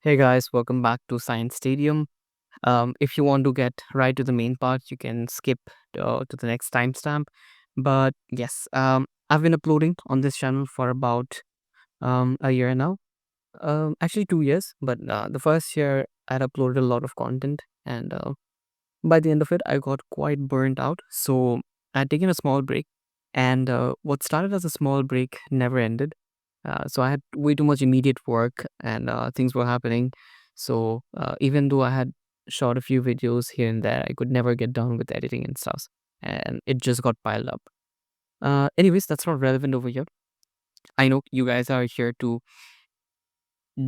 Hey guys, welcome back to Science Stadium. If you want to get right to the main part, you can skip to the next timestamp. But yes, I've been uploading on this channel for about a year now. Actually, 2 years. But the first year, I had uploaded a lot of content, and by the end of it, I got quite burnt out. So I had taken a small break, and what started as a small break never ended. So I had way too much immediate work, and things were happening. So even though I had shot a few videos here and there, I could never get done with editing and stuff, and it just got piled up. Anyways, that's not relevant over here. I know you guys are here to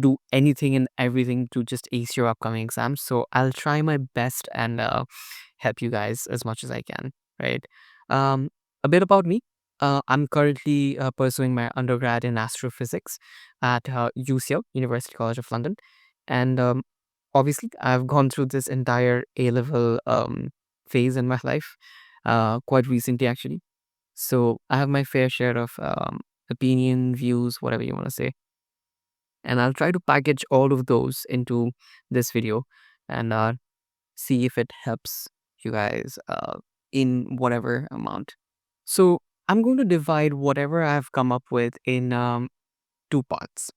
do anything and everything to just ace your upcoming exams. So I'll try my best and help you guys as much as I can, right? Um, a bit about me. I'm currently pursuing my undergrad in astrophysics at UCL, University College of London. And obviously, I've gone through this entire A level phase in my life quite recently, actually. So I have my fair share of opinion, views, whatever you want to say, and I'll try to package all of those into this video and see if it helps you guys in whatever amount. So I'm going to divide whatever I've come up with in two parts,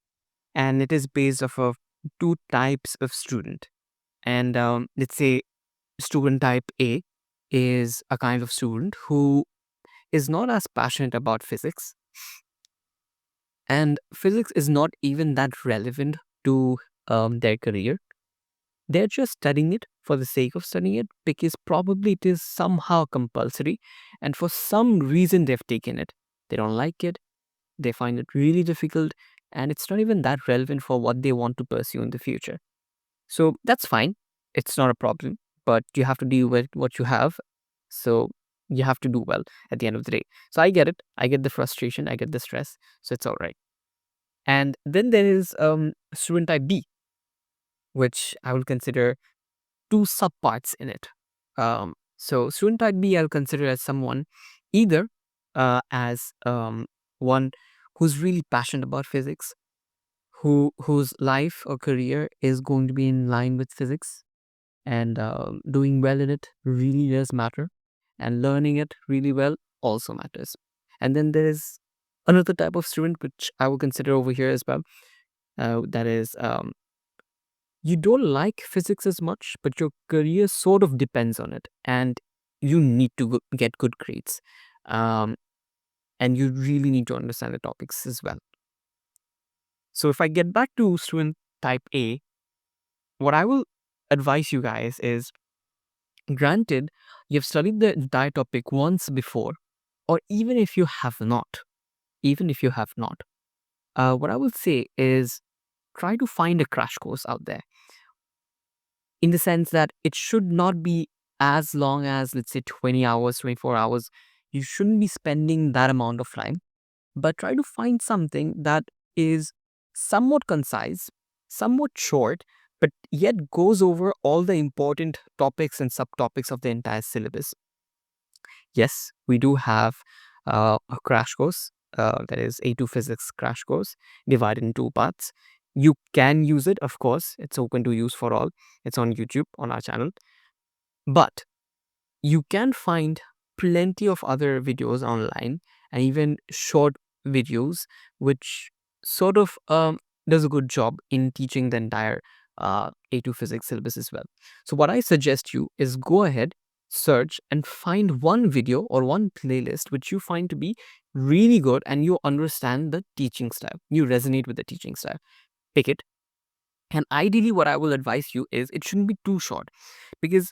and it is based off of two types of student. And let's say student type A is a kind of student who is not as passionate about physics, and physics is not even that relevant to their career. They're just studying it for the sake of studying it because probably it is somehow compulsory, and for some reason they've taken it. They don't like it, they find it really difficult, and it's not even that relevant for what they want to pursue in the future. So that's fine. It's not a problem, but you have to deal with what you have. So you have to do well at the end of the day. So I get it. I get the frustration, I get the stress. So it's all right. And then there is student type B, which I will consider two subparts in it. So student type B, I'll consider as someone either as one who's really passionate about physics, whose life or career is going to be in line with physics, and doing well in it really does matter, and learning it really well also matters. And then there is another type of student which I will consider over here as well. That is you don't like physics as much, but your career sort of depends on it, and you need to get good grades, um, and you really need to understand the topics as well. So if I get back to student type A, what I will advise you guys is, granted, you've studied the entire topic once before, or even if you have not, what I will say is try to find a crash course out there, in the sense that it should not be as long as, let's say, 20 hours, 24 hours. You shouldn't be spending that amount of time, but try to find something that is somewhat concise, somewhat short, but yet goes over all the important topics and subtopics of the entire syllabus. Yes, we do have a crash course, that is A2 Physics crash course, divided in two parts. You can use it, of course, it's open to use for all. It's on YouTube on our channel. But you can find plenty of other videos online, and even short videos which sort of does a good job in teaching the entire A2 physics syllabus as well. So what I suggest you is go ahead, search and find one video or one playlist which you find to be really good, and you understand the teaching style, you resonate with the teaching style. Pick it. And ideally what I will advise you is it shouldn't be too short, because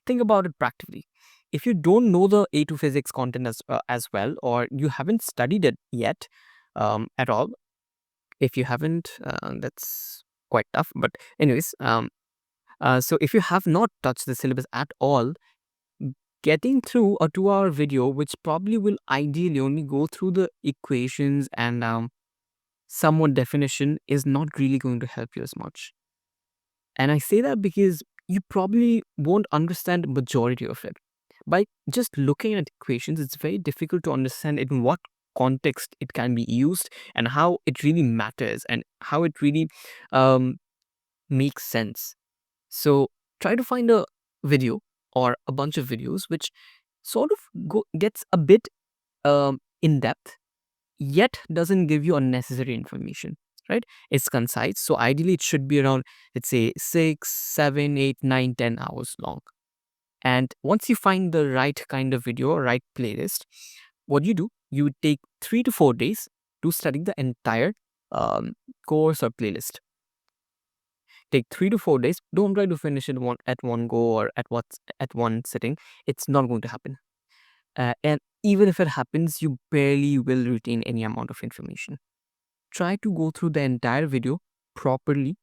think about it practically. If you don't know the A2 physics content as well, or you haven't studied it yet at all, if you haven't, that's quite tough. But anyways, so if you have not touched the syllabus at all, getting through a 2-hour video, which probably will ideally only go through the equations and somewhat definition, is not really going to help you as much. And I say that because you probably won't understand the majority of it. By just looking at equations, it's very difficult to understand in what context it can be used, and how it really matters, and how it really um, makes sense. So try to find a video or a bunch of videos which sort of gets a bit in depth, yet doesn't give you unnecessary information, right? It's concise. So ideally it should be around, let's say 6, 7, 8, 9, 10 hours long. And once you find the right kind of video or right playlist, what you do, you would take 3 to 4 days to study the entire um, course or playlist. Take 3 to 4 days. Don't try to finish it at one go or at one sitting. It's not going to happen. And even if it happens, you barely will retain any amount of information. Try to go through the entire video properly.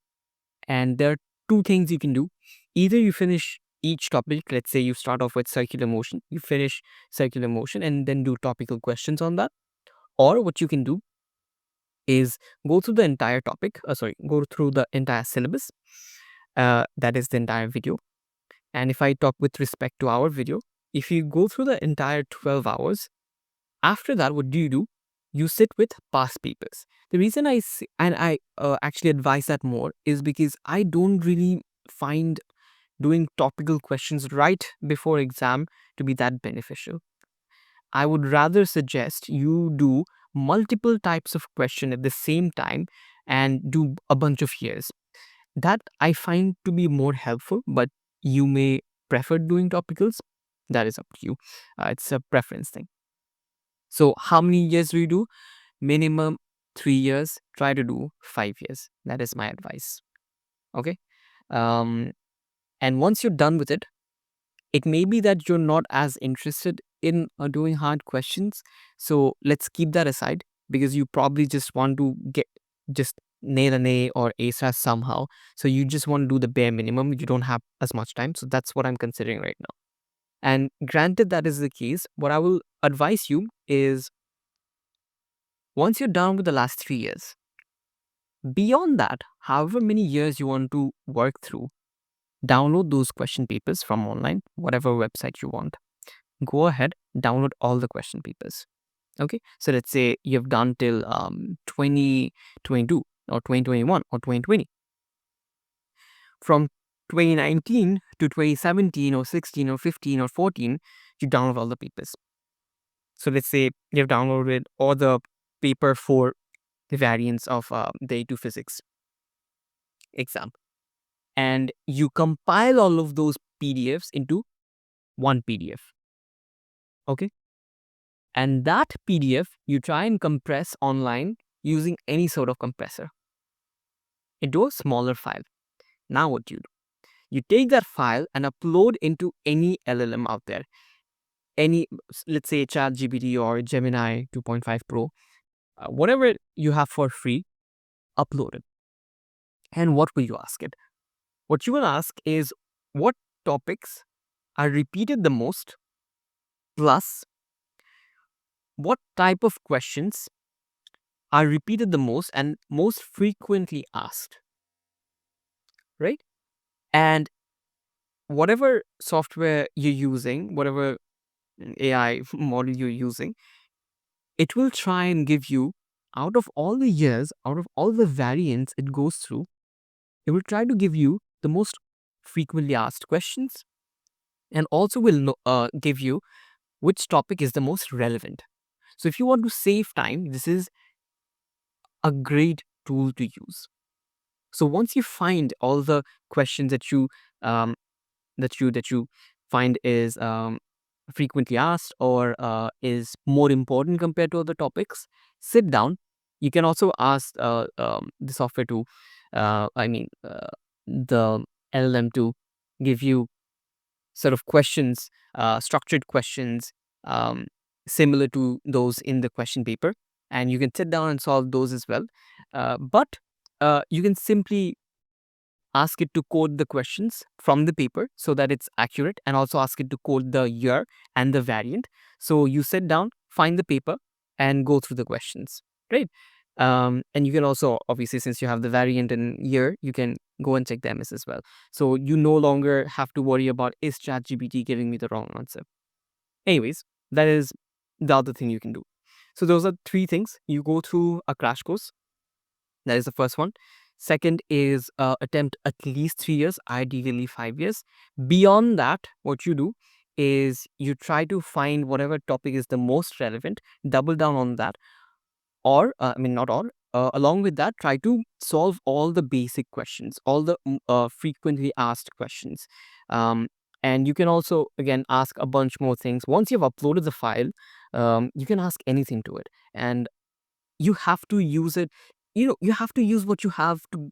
And there are two things you can do. Either you finish each topic, let's say you start off with circular motion, you finish circular motion and then do topical questions on that. Or what you can do is go through the entire topic, go through the entire syllabus, that is the entire video. And if I talk with respect to our video, if you go through the entire 12 hours, after that, what do? You sit with past papers. The reason I actually advise that more is because I don't really find doing topical questions right before exam to be that beneficial. I would rather suggest you do multiple types of question at the same time and do a bunch of years. That I find to be more helpful, but you may prefer doing topicals. That is up to you. It's a preference thing. So how many years do you do? Minimum 3 years. Try to do 5 years. That is my advice. Okay. Um, and once you're done with it, it may be that you're not as interested in doing hard questions. So let's keep that aside because you probably just want to just nail an A or A star somehow. So you just want to do the bare minimum. You don't have as much time. So that's what I'm considering right now. And granted that is the case, what I will advise you is once you're done with the last 3 years, beyond that, however many years you want to work through, download those question papers from online, whatever website you want. Go ahead, download all the question papers. Okay, so let's say you've done till 2022 or 2021 or 2020. From 2019 to 2017 or 16 or 15 or 14, you download all the papers. So let's say you've downloaded all the paper for the variants of the A2 physics exam. And you compile all of those PDFs into one PDF. Okay. And that PDF you try and compress online using any sort of compressor into a smaller file. Now what you do? You take that file and upload into any LLM out there. Let's say ChatGPT or Gemini 2.5 Pro, whatever you have for free, upload it. And what will you ask it? What you will ask is what topics are repeated the most, plus what type of questions are repeated the most and most frequently asked, right? And whatever software you're using, whatever AI model you're using, it will try and give you, out of all the years, out of all the variants it goes through, it will try to give you the most frequently asked questions and also will give you which topic is the most relevant. So if you want to save time, this is a great tool to use. So once you find all the questions um, that you find is frequently asked or is more important compared to other topics, sit down. You can also ask the software to, the LLM to give you sort of questions, structured questions similar to those in the question paper. And you can sit down and solve those as well. But you can simply ask it to code the questions from the paper so that it's accurate, and also ask it to code the year and the variant. So you sit down, find the paper, and go through the questions, right? And you can also, obviously, since you have the variant and year, you can go and check the MS as well. So you no longer have to worry about, is ChatGPT giving me the wrong answer? Anyways, that is the other thing you can do. So those are three things. You go through a crash course. That is the first one. Second is attempt at least 3 years, ideally 5 years. Beyond that, what you do is you try to find whatever topic is the most relevant, double down on that, or I mean, not all. Along with that, try to solve all the basic questions, all the frequently asked questions. Um, and you can also, again, ask a bunch more things. Once you've uploaded the file, you can ask anything to it. And you have to use it. You have to use what you have to,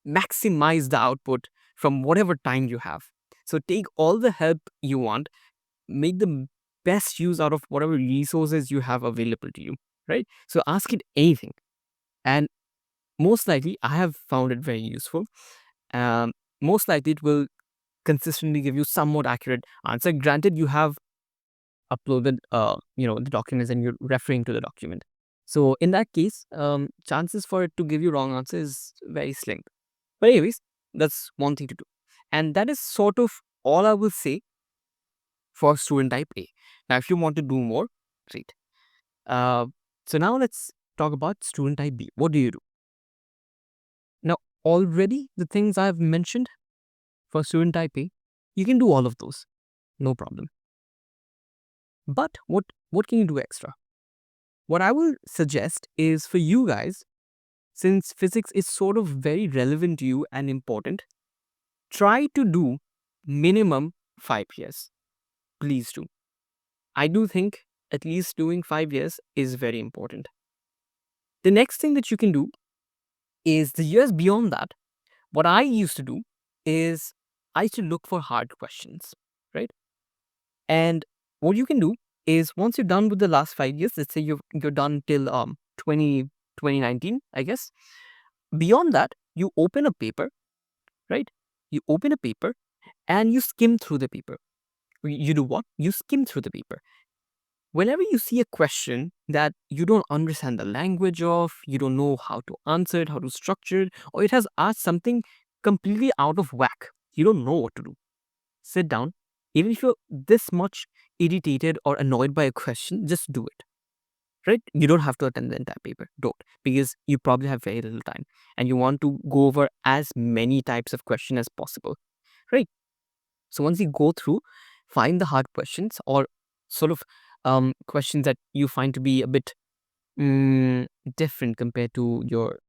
maximize the output from whatever time you have. So take all the help you want, make the best use out of whatever resources you have available to you, right? So ask it anything. And most likely, I have found it very useful. Um, Most likely, it will consistently give you somewhat accurate answer. Granted, you have uploaded, the documents and you're referring to the document. So in that case, chances for it to give you wrong answer is very slim. But anyways, that's one thing to do. And that is sort of all I will say for student type A. Now, if you want to do more, great. Uh, so now let's talk about student type B. What do you do? Now, already the things I've mentioned for student type A, you can do all of those, no problem. But what can you do extra? What I will suggest is for you guys, since physics is sort of very relevant to you and important, try to do minimum 5 years. Please do. I do think at least doing 5 years is very important. The next thing that you can do is the years beyond that. What I used to do is I used to look for hard questions, right? And what you can do is once you're done with the last 5 years, let's say you're done till 2019, I guess. Beyond that, you open a paper, right? You open a paper and you skim through the paper. You do what? You skim through the paper. Whenever you see a question that you don't understand the language of, you don't know how to answer it, how to structure it, or it has asked something completely out of whack, you don't know what to do. Sit down. Even if you're this much irritated or annoyed by a question, just do it. Right? You don't have to attend the entire paper. Don't. Because you probably have very little time and you want to go over as many types of question as possible. Right? So once you go through, find the hard questions or sort of questions that you find to be a bit different compared to your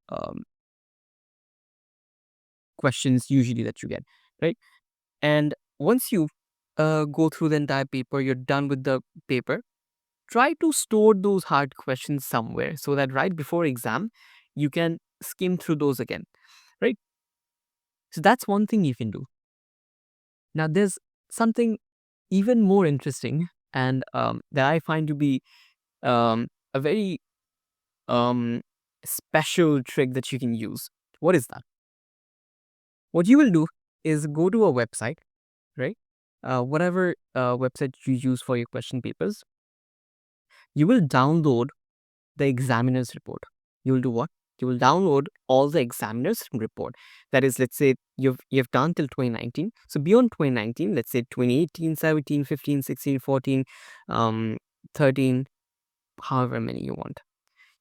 questions usually that you get, right? And once you go through the entire paper, you're done with the paper. Try to store those hard questions somewhere so that right before exam, you can skim through those again, right? So that's one thing you can do. Now, there's something even more interesting and that I find to be a very um, special trick that you can use. What is that? What you will do is go to a website, right? Whatever website you use for your question papers, you will download the examiner's report. You will do what? You will download all the examiner's report. That is, let's say you've done till 2019. So beyond 2019, let's say 2018, 17, 15, 16, 14, 13, however many you want.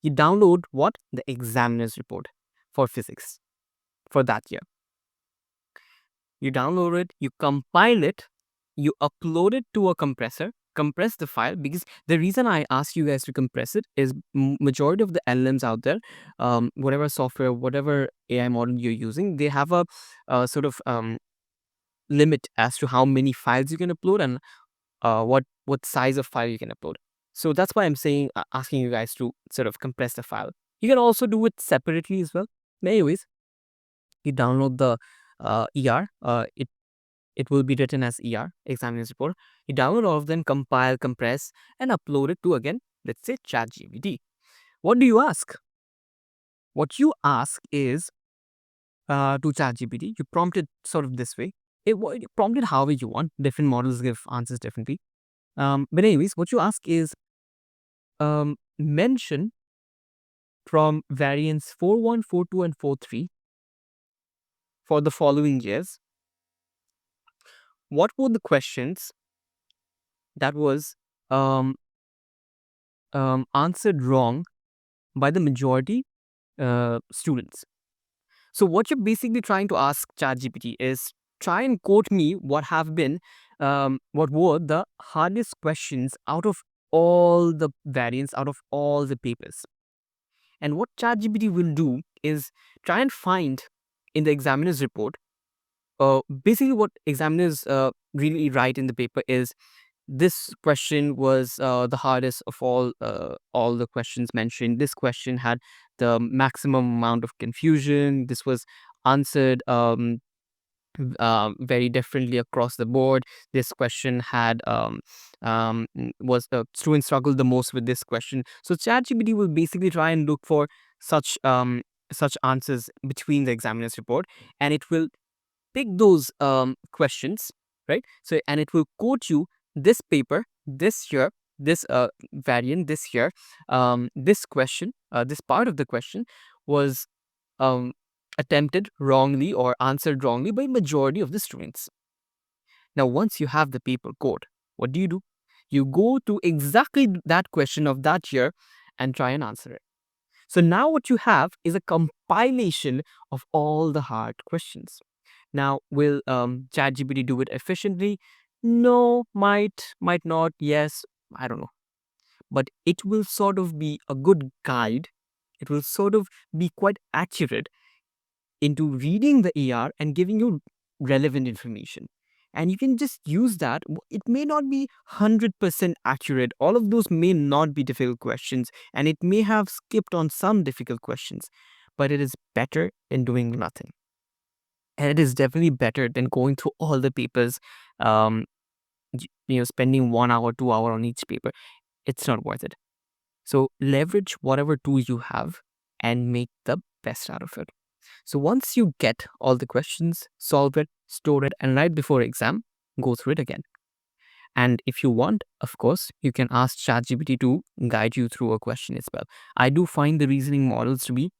You download what? The examiner's report for physics for that year. You download it, you compile it, you upload it to a compressor, compress the file. Because the reason I ask you guys to compress it is majority of the LLMs out there, whatever software, whatever AI model you're using, they have a sort of limit as to how many files you can upload and what size of file you can upload. So that's why I'm saying asking you guys to sort of compress the file. You can also do it separately as well. Anyways, you download the ER. It will be written as ER, examiner's report. You download all of them, compile, compress, and upload it to, again, let's say ChatGPT. What do you ask? What you ask is to ChatGPT, you prompt it sort of this way. You prompt it however you want. Different models give answers differently. But anyways, what you ask is mention from variance 41, 42, and 43 for the following years. What were the questions that was um, answered wrong by the majority students? So what you're basically trying to ask ChatGPT is try and quote me what were the hardest questions out of all the variants, out of all the papers. And what ChatGPT will do is try and find in the examiner's report. Basically, what examiners really write in the paper is this question was the hardest of all the questions mentioned. This question had the maximum amount of confusion. This was answered very differently across the board. This question had was students struggled the most with this question. So ChatGPT will basically try and look for such such answers between the examiner's report, and it will pick those questions, right? So, and it will quote you this paper, this year, this variant, this year, this question, this part of the question was um, attempted wrongly or answered wrongly by majority of the students. Now, once you have the paper quote, what do? You go to exactly that question of that year and try and answer it. So now what you have is a compilation of all the hard questions. Now, will ChatGPT do it efficiently? No, might not. Yes, I don't know. But it will sort of be a good guide. It will sort of be quite accurate into reading the AR and giving you relevant information. And you can just use that. It may not be 100% accurate. All of those may not be difficult questions, and it may have skipped on some difficult questions, but it is better than doing nothing. And it is definitely better than going through all the papers, um, spending 1 hour, 2 hour on each paper. It's not worth it. So leverage whatever tool you have and make the best out of it. So once you get all the questions, solve it, store it, and right before exam, go through it again. And if you want, of course, you can ask ChatGPT to guide you through a question as well. I do find the reasoning models to be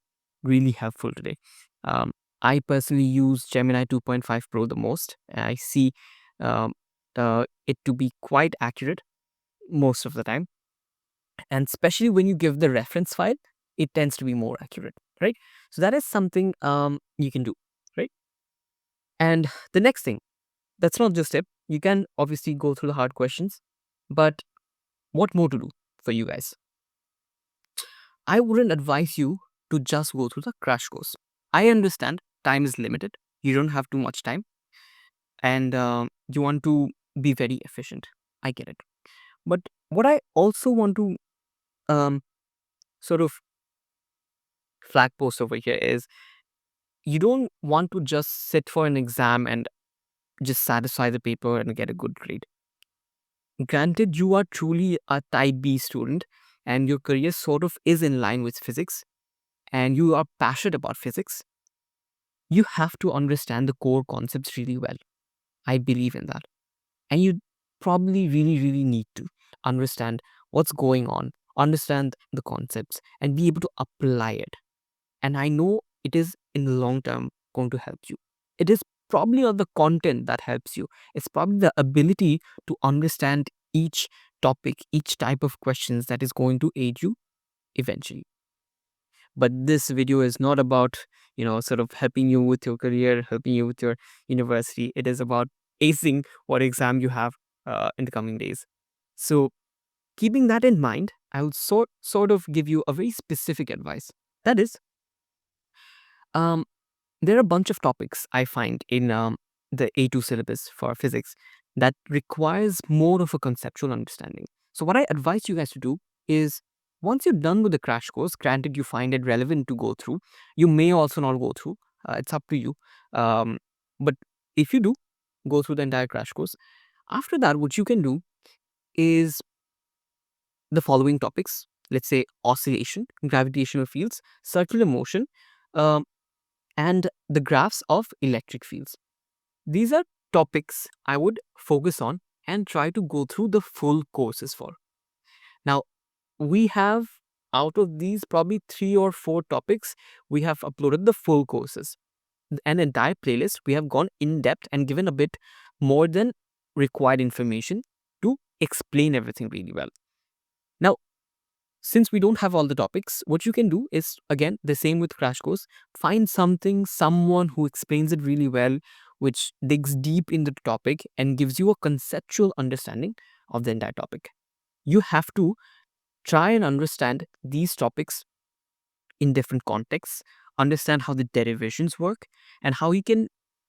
really helpful today. Um, I personally use Gemini 2.5 Pro the most. I see um, it to be quite accurate most of the time. And especially when you give the reference file, it tends to be more accurate, right? So that is something you can do, right? And the next thing, that's not just it. You can obviously go through the hard questions, but what more to do for you guys? I wouldn't advise you to just go through the crash course. I understand time is limited. You don't have too much time, and you want to be very efficient. I get it. But what I also want to um, sort of flag post over here is you don't want to just sit for an exam and just satisfy the paper and get a good grade. Granted, you are truly a type B student and your career sort of is in line with physics and you are passionate about physics, you have to understand the core concepts really well. I believe in that. And you probably really need to understand what's going on, understand the concepts, and be able to apply it. And I know it is in the long term going to help you. It is probably not the content that helps you, it's probably the ability to understand each topic, each type of questions that is going to aid you eventually. But this video is not about, sort of helping you with your career, helping you with your university. It is about acing what exam you have in the coming days. So, keeping that in mind, I will sort of give you a very specific advice. That is, um, there are a bunch of topics I find in the A2 syllabus for physics that requires more of a conceptual understanding. So what I advise you guys to do is once you're done with the crash course, granted you find it relevant to go through, you may also not go through. It's up to you. But if you do, go through the entire crash course. After that, what you can do is the following topics. Let's say oscillation, gravitational fields, circular motion, um, and the graphs of electric fields. These are topics I would focus on and try to go through the full courses for. Now, we have out of these probably 3 or 4 topics, we have uploaded the full courses. An entire playlist, we have gone in depth and given a bit more than required information to explain everything really well. Now, since we don't have all the topics, what you can do is, again, the same with Crash Course. Find something, someone who explains it really well, which digs deep into the topic and gives you a conceptual understanding of the entire topic. You have to try and understand these topics in different contexts, understand how the derivations work, and how you can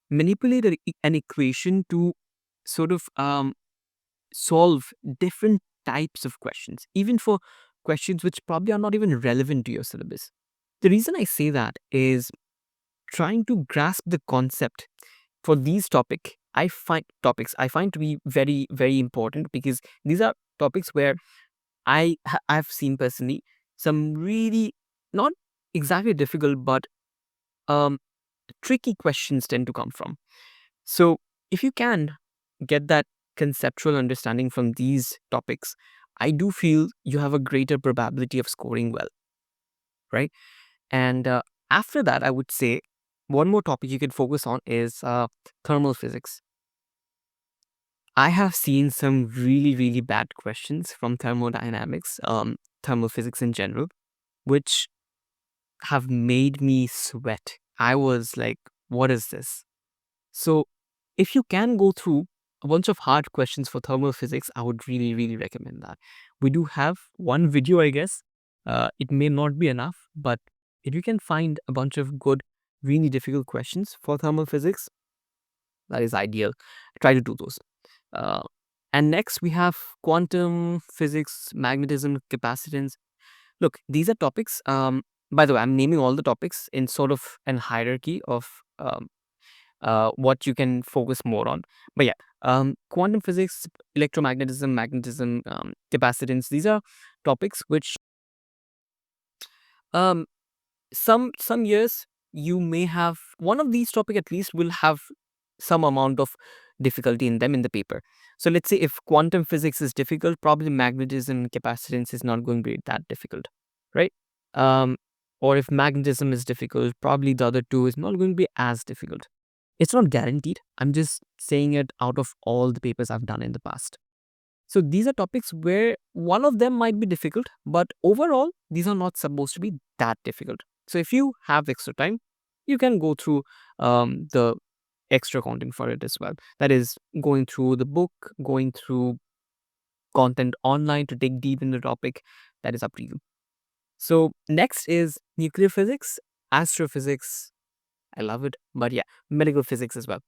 manipulate an equation to sort of solve different types of questions, even for questions which probably are not even relevant to your syllabus. The reason I say that is trying to grasp the concept for these I find to be very, very important, because these are topics where I've seen personally some really not exactly difficult, but um tricky questions tend to come from. So if you can get that conceptual understanding from these topics, I do feel you have a greater probability of scoring well, right? And after that, I would say one more topic you can focus on is thermal physics. I have seen some really, really bad questions from thermodynamics, thermal physics in general, which have made me sweat. I was like, what is this? So, if you can go through a bunch of hard questions for thermal physics, I would really, really recommend that. We do have one video, I guess. It may not be enough, but if you can find a bunch of good, really difficult questions for thermal physics, that is ideal. Try to do those. Uh, and next, we have quantum physics, magnetism, capacitance. Look, these are topics. By the way, I'm naming all the topics in sort of an hierarchy of what you can focus more on. But yeah, quantum physics, electromagnetism, magnetism, capacitance. These are topics which um, some years you may have one of these topic at least will have some amount of difficulty in them in the paper. So let's say if quantum physics is difficult, probably magnetism and capacitance is not going to be that difficult, right? Um, or if magnetism is difficult, probably the other two is not going to be as difficult. It's not guaranteed. I'm just saying it out of all the papers I've done in the past. So these are topics where one of them might be difficult, but overall, these are not supposed to be that difficult. So if you have extra time, you can go through the extra content for it as well. That is going through the book, going through content online to dig deep in the topic. That is up to you. So next is nuclear physics, astrophysics. I love it, but yeah, medical physics as well.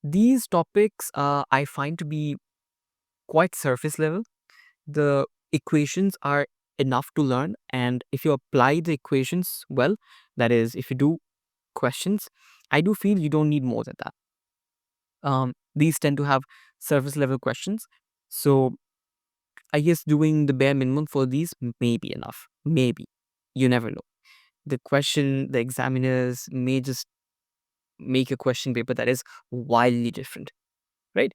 These topics I find to be quite surface level. The equations are enough to learn, and if you apply the equations well, that is, if you do questions, I do feel you don't need more than that. These tend to have surface level questions, so I guess doing the bare minimum for these may be enough. Maybe, you never know. The examiners may just make a question paper that is wildly different, right?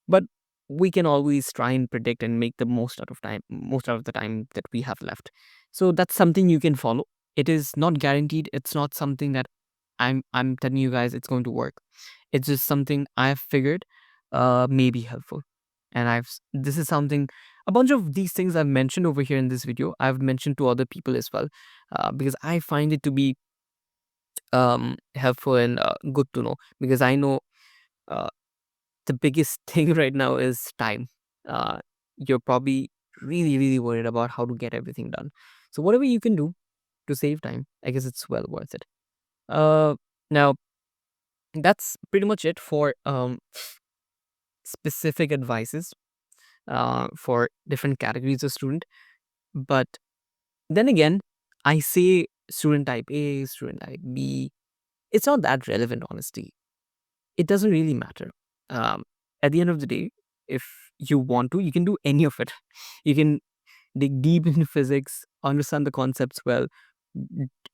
But we can always try and predict and make the most out of the time that we have left. So that's something you can follow. It is not guaranteed. It's not something that I'm telling you guys it's going to work. It's just something I've figured may be helpful. And this is something, a bunch of these things I've mentioned over here in this video, I've mentioned to other people as well, because I find it to be helpful and good to know, because I know uh, the biggest thing right now is time. You're probably really, really worried about how to get everything done. So whatever you can do to save time, I guess it's well worth it. Uh, Now that's pretty much it for specific advices for different categories of student. But then again, I say student type A, student type B. It's not that relevant, honestly. It doesn't really matter. Um, at the end of the day, if you want to, you can do any of it. You can dig deep into physics, understand the concepts well,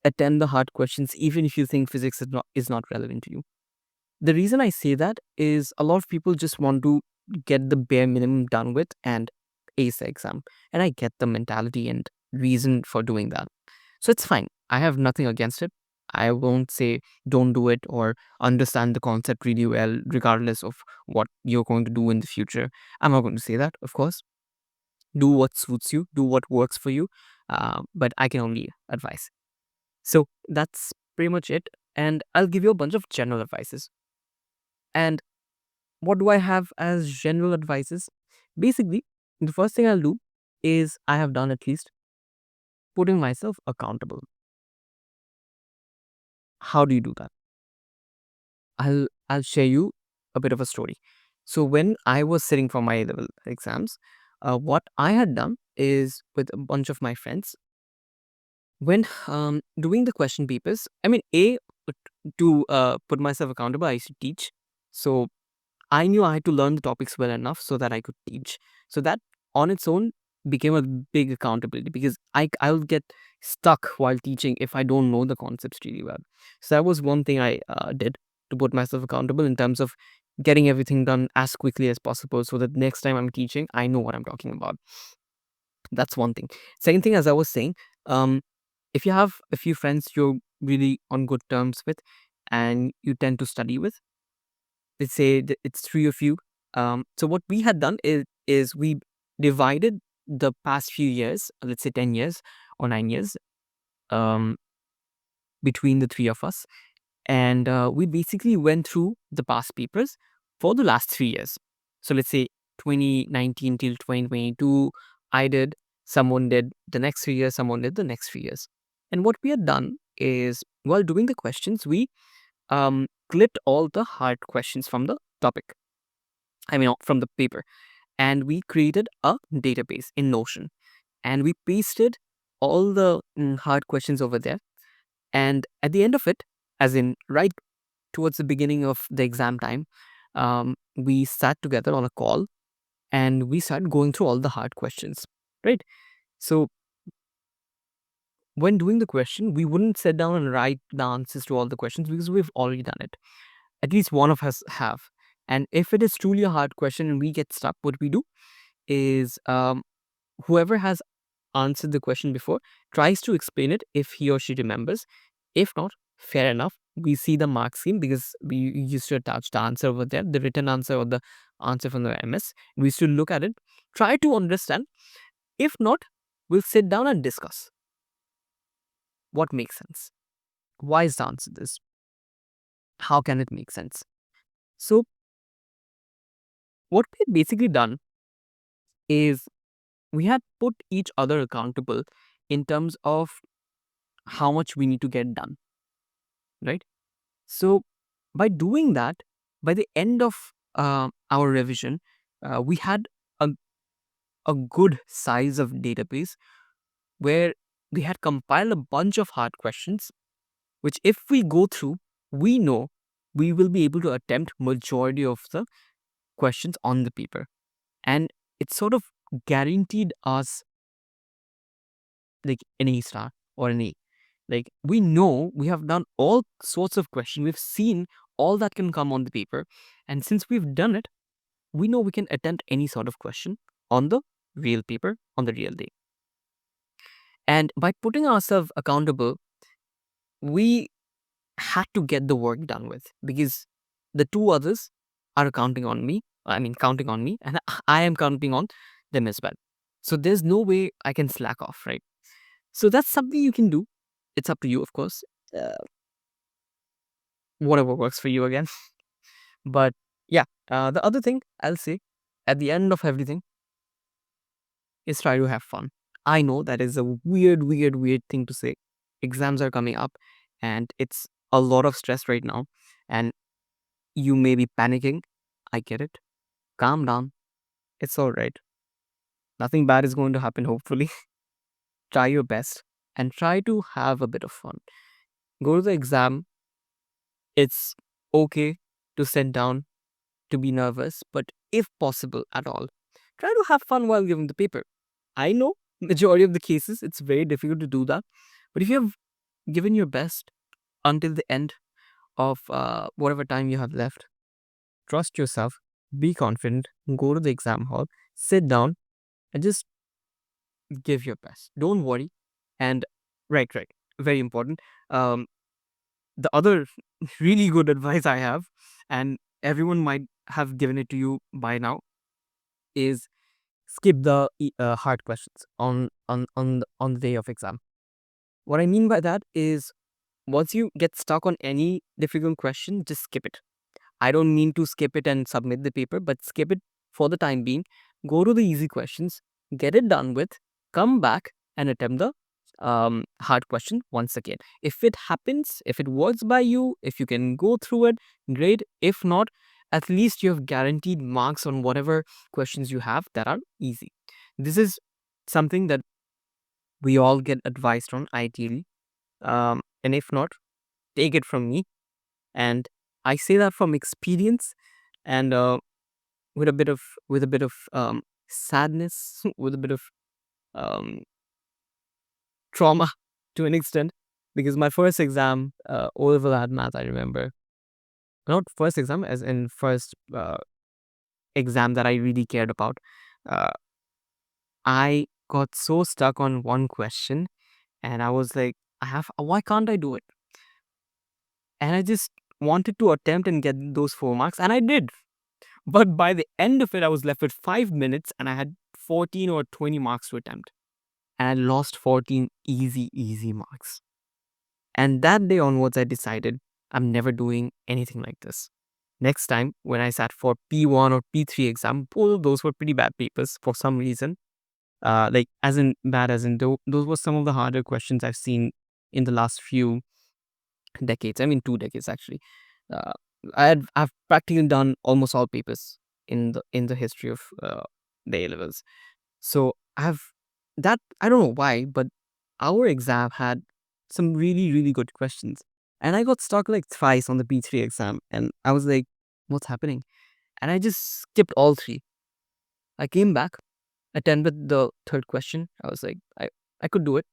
attend the hard questions, even if you think physics is not relevant to you. The reason I say that is a lot of people just want to get the bare minimum done with and ace the exam. And I get the mentality and reason for doing that. So it's fine. I have nothing against it. I won't say don't do it or understand the concept really well, regardless of what you're going to do in the future. I'm not going to say that, of course. Do what suits you, do what works for you. but I can only advise. So that's pretty much it. And I'll give you a bunch of general advices. And what do I have as general advices? Basically, the first thing I'll do is I have done at least putting myself accountable. How do you do that? I'll share you a bit of a story. So when I was sitting for my A-level exams, what I had done is with a bunch of my friends when doing the question papers. I mean, to put myself accountable, I used to teach. So I knew I had to learn the topics well enough so that I could teach. So that on its own became a big accountability because I'll get stuck while teaching if I don't know the concepts really well. So that was one thing I did to put myself accountable in terms of getting everything done as quickly as possible so that next time I'm teaching, I know what I'm talking about. That's one thing. Second thing, as I was saying, um, if you have a few friends you're really on good terms with and you tend to study with, let's say it's three of you. So what we had done is we divided the past few years, let's say 10 years or 9 years, um, between the three of us. And we basically went through the past papers for the last 3 years. So let's say 2019 till 2022, I did, someone did the next 3 years, someone did the next 3 years. And what we had done is while doing the questions, we clipped all the hard questions from the topic. I mean, from the paper, and we created a database in Notion, and we pasted all the hard questions over there. And at the end of it, as in right towards the beginning of the exam time, we sat together on a call and we started going through all the hard questions, right? So when doing the question, we wouldn't sit down and write the answers to all the questions because we've already done it. At least one of us have. And if it is truly a hard question and we get stuck, what we do is whoever has answered the question before tries to explain it if he or she remembers. If not, fair enough. We see the mark scheme because we used to attach the answer over there, the written answer or the answer from the MS. We used to look at it, try to understand. If not, we'll sit down and discuss what makes sense. Why is the answer this? How can it make sense? So, what we had basically done is we had put each other accountable in terms of how much we need to get done, right? So, by doing that, by the end of our revision, we had a, a good size of database where we had compiled a bunch of hard questions, which if we go through, we know we will be able to attempt majority of the questions on the paper. And it sort of guaranteed us like an A star or an A. Like we know we have done all sorts of questions. We've seen all that can come on the paper. And since we've done it, we know we can attempt any sort of question on the real paper on the real day. And by putting ourselves accountable, we had to get the work done with because the two others are counting on me. I mean, counting on me, and I am counting on them as well. So there's no way I can slack off, right? So that's something you can do. It's up to you, of course. Uh, whatever works for you again. But yeah, the other thing I'll say at the end of everything is try to have fun. I know that is a weird thing to say. Exams are coming up and it's a lot of stress right now. And you may be panicking. I get it. Calm down. It's all right. Nothing bad is going to happen, hopefully. Try your best and try to have a bit of fun. Go to the exam. It's okay to sit down, to be nervous, but if possible at all, try to have fun while giving the paper. I know majority of the cases it's very difficult to do that, but if you have given your best until the end of whatever time you have left, trust yourself, be confident, go to the exam hall, sit down, and just give your best. Don't worry. And right, very important. Um, the other really good advice I have, and everyone might have given it to you by now, is skip the hard questions on the day of exam. What I mean by that is, once you get stuck on any difficult question, just skip it. I don't mean to skip it and submit the paper, but skip it for the time being. Go to the easy questions, get it done with, come back and attempt the hard question once again. If it happens, if it works by you, if you can go through it, great. If not, at least you have guaranteed marks on whatever questions you have that are easy. This is something that we all get advised on, ideally. And if not, take it from me. And I say that from experience, and with a bit of sadness, with a bit of um, trauma to an extent, because my first exam, O level had math. I remember, not first exam, as in first exam that I really cared about. Uh, I got so stuck on one question, and I was like, why can't I do it? And I just wanted to attempt and get those 4 marks, and I did. But by the end of it, I was left with 5 minutes and I had 14 or 20 marks to attempt. And I lost 14 easy marks. And that day onwards, I decided I'm never doing anything like this. Next time, when I sat for P1 or P3 exam, both of those were pretty bad papers for some reason. Like, as in bad, as in those were some of the harder questions I've seen in the last few decades. I mean, 2 decades actually. Uh, I've practically done almost all papers in the history of the A levels. So I've that I don't know why, but our exam had some really good questions, and I got stuck like twice on the P3 exam, and I was like, "What's happening?" And I just skipped all three. I came back, attended the third question. I was like, I could do it.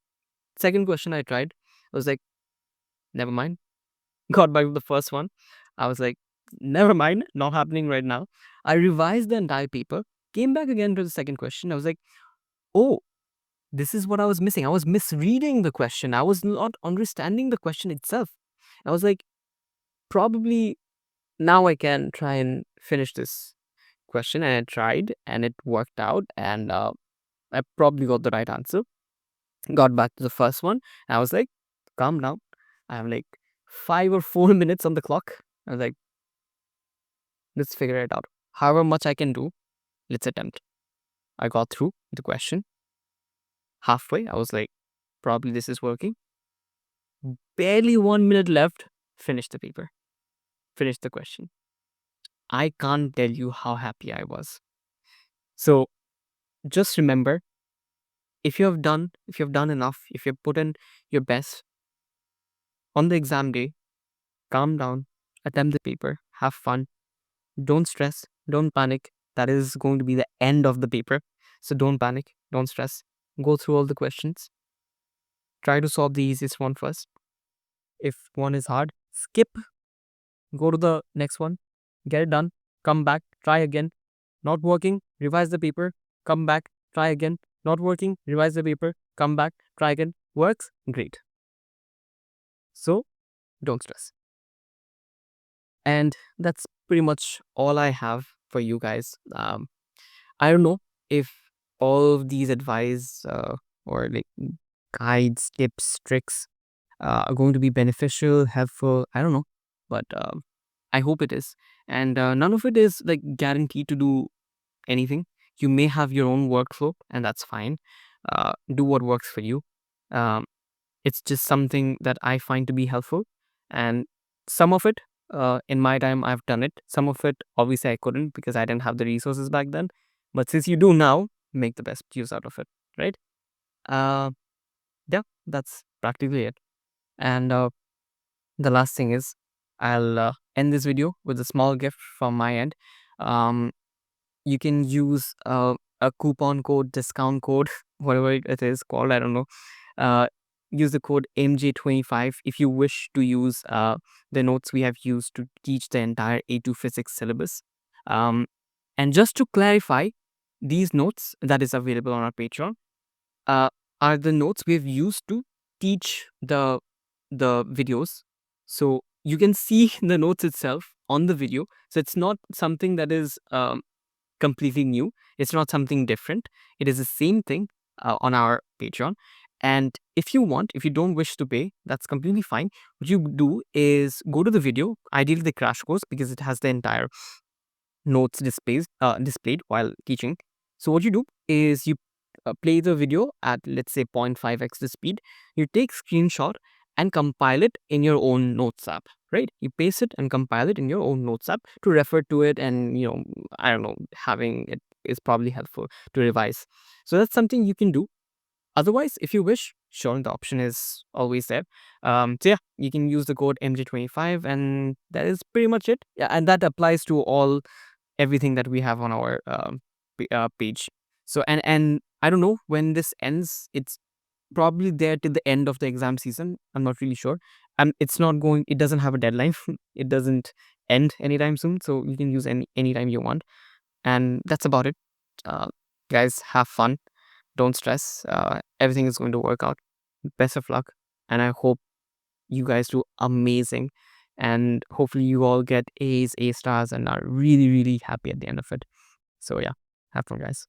Second question I tried. I was like, never mind. Got back to the first one. I was like, never mind, not happening right now. I revised the entire paper, came back again to the second question. I was like, oh, this is what I was missing. I was misreading the question. I was not understanding the question itself. I was like, probably now I can try and finish this question. And I tried and it worked out. And I probably got the right answer. Got back to the first one. I was like, calm down. I have like 5 or 4 minutes on the clock. I was like, let's figure it out. However much I can do, let's attempt. I got through the question. Halfway, I was like, probably this is working. Barely 1 minute left. Finish the paper. Finish the question. I can't tell you how happy I was. So just remember, if you've done enough, if you've put in your best on the exam day, calm down, attempt the paper, have fun, don't stress, don't panic. That is going to be the end of the paper. So don't panic, don't stress. Go through all the questions. Try to solve the easiest one first. If one is hard, skip, go to the next one, get it done, come back, try again. Not working, revise the paper, come back, try again. Not working, revise the paper, come back, try again. Works? Great. So don't stress. And that's pretty much all I have for you guys. I don't know if all of these advice or like guides, tips, tricks are going to be beneficial, helpful. I don't know, but I hope it is. And none of it is like guaranteed to do anything. You may have your own workflow, and that's fine. Do what works for you. Um, it's just something that I find to be helpful, and some of it, in my time, I've done it. Some of it, obviously, I couldn't because I didn't have the resources back then. But since you do now, make the best use out of it, right? Uh, yeah, that's practically it. And the last thing is, I'll end this video with a small gift from my end. Um, you can use a coupon code, discount code, whatever it is called, I don't know. Uh, use the code MJ25 if you wish to use the notes we have used to teach the entire A2 physics syllabus. Um, and just to clarify, these notes that is available on our Patreon uh, are the notes we've used to teach the videos. So you can see the notes itself on the video. So it's not something that is completely new. It's not something different. It is the same thing on our Patreon. And if you want, if you don't wish to pay, that's completely fine. What you do is go to the video, ideally the crash course, because it has the entire notes displayed while teaching. So what you do is you play the video at, let's say, 0.5x the speed. You take screenshot and compile it in your own notes app, right? You paste it and compile it in your own notes app to refer to it, and I don't know, having it is probably helpful to revise. So that's something you can do. Otherwise, if you wish, sure, the option is always there. So yeah, you can use the code MJ25, and that is pretty much it. Yeah, and that applies to everything that we have on our page. So and I don't know when this ends. It's probably there till the end of the exam season. I'm not really sure. And it's not going. It doesn't have a deadline. It doesn't end anytime soon. So you can use anytime you want. And that's about it. Uh, Guys, have fun. Don't stress. Everything is going to work out. Best of luck, and I hope you guys do amazing. And hopefully, you all get A's, A stars, and are really, really happy at the end of it. So, yeah, have fun, guys.